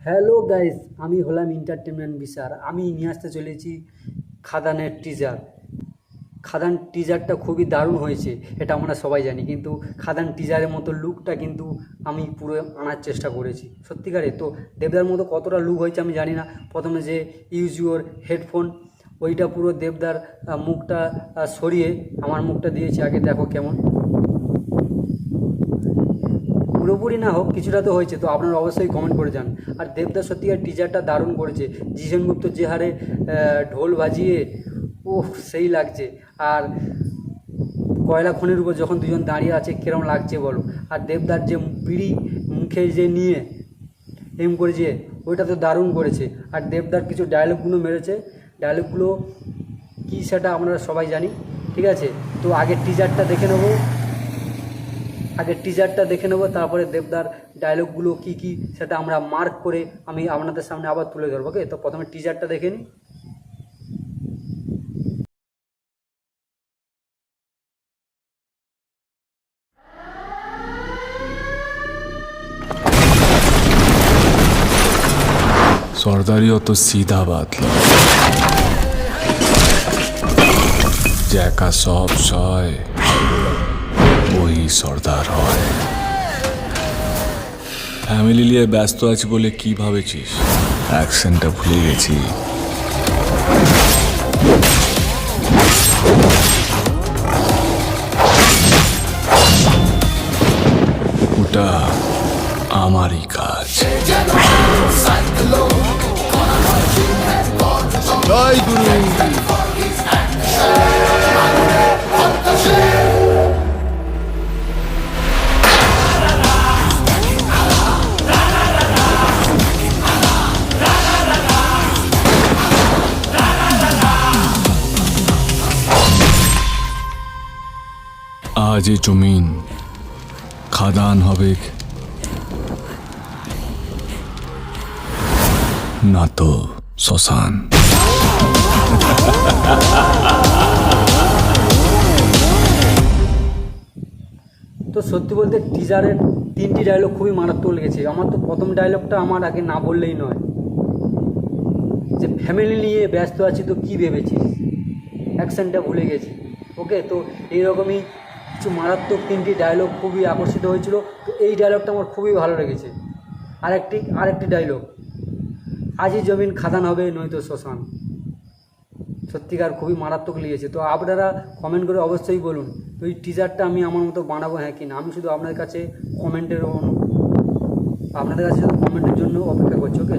Hello guys, আমি হলাম entertainment বিশার। আমি নিয়ে আসতে চলেছি খাদানের টিজার। খাদান টিজারটা খুবই দারুণ হয়েছে, এটা আমরা সবাই জানি, কিন্তু খাদান টিজারের মতো লুকটা কিন্তু আমি পুরো আনার চেষ্টা করেছি সত্যিকারে। তো দেবদার মতো কতটা লুক হয়েছে আমি জানি না। প্রথমে যে ইউজ ইউর হেডফোন, ওইটা পুরো দেবদার মুখটা সরিয়ে আমার মুখটা দিয়েছি। আগে দেখো কেমন, পুরোপুরি না হোক কিছুটা তো হয়েছে। তো আপনারা অবশ্যই কমেন্ট করে যান। আর দেবদাস সত্যিকার টিজারটা দারুণ করেছে। জিসেন গুপ্ত যে হারে ঢোল বাজিয়ে, ওহ সেই লাগছে। আর কয়লা খনির উপর যখন দুজন দাঁড়িয়ে আছে কীরকম লাগছে বলো। আর দেবদার যে বিড়ি মুখে যে নিয়ে এম করেছে, ওইটা তো দারুণ করেছে। আর দেবদার কিছু ডায়লগগুলো মেরেছে, ডায়লগগুলো কী সেটা আমরা সবাই জানি, ঠিক আছে। তো আগে টিজারটা দেখে নেবো, তারপরে দেবদার ডায়লগগুলো কী কী সেটা আমরা মার্ক করে আমি আপনাদের সামনে আবার তুলে ধরবো। ওকে, তো প্রথমে টিজারটা দেখে নিই। সর্দারিও তো সিধা বাতলা, যে একা সব সয় ওই সর্দার হয়। ফ্যামিলি নিয়ে ব্যস্ত আছি বলে কি ভাবেছিস? অ্যাকশনটা ভুলে গেছি। ওটা আমারই কাজ। জয় গুরু। আজ এই জমিন খাদান হবে না তো শ্মশান। তো সত্যি বলতে টিজারের 3টি ডায়লগ খুবই মারাত্মক লেগেছে আমার। তো প্রথম ডায়লগটা আমার আগে না বললেই নয়, যে ফ্যামিলি নিয়ে ব্যস্ত আছি তো কী ভেবেছিস, অ্যাকশনটা ভুলে গেছি। ওকে, তো এইরকমই কিছু মারাত্মক 3টি ডায়লগ খুবই আকর্ষিত হয়েছিল। তো এই ডায়লগটা আমার খুবই ভালো লেগেছে। আরেকটি ডায়লগ, আজই জমিন খাদান হবে নয়তো শ্মশান। সত্যিকার খুবই মারাত্মক লেগেছে। তো আপনারা কমেন্ট করে অবশ্যই বলুন তো এই টিজারটা আমি আমার মতো বানাবো হ্যাঁ কি না। আমি শুধু আপনাদের কাছে কমেন্টের জন্য অপেক্ষা করছি। ওকে।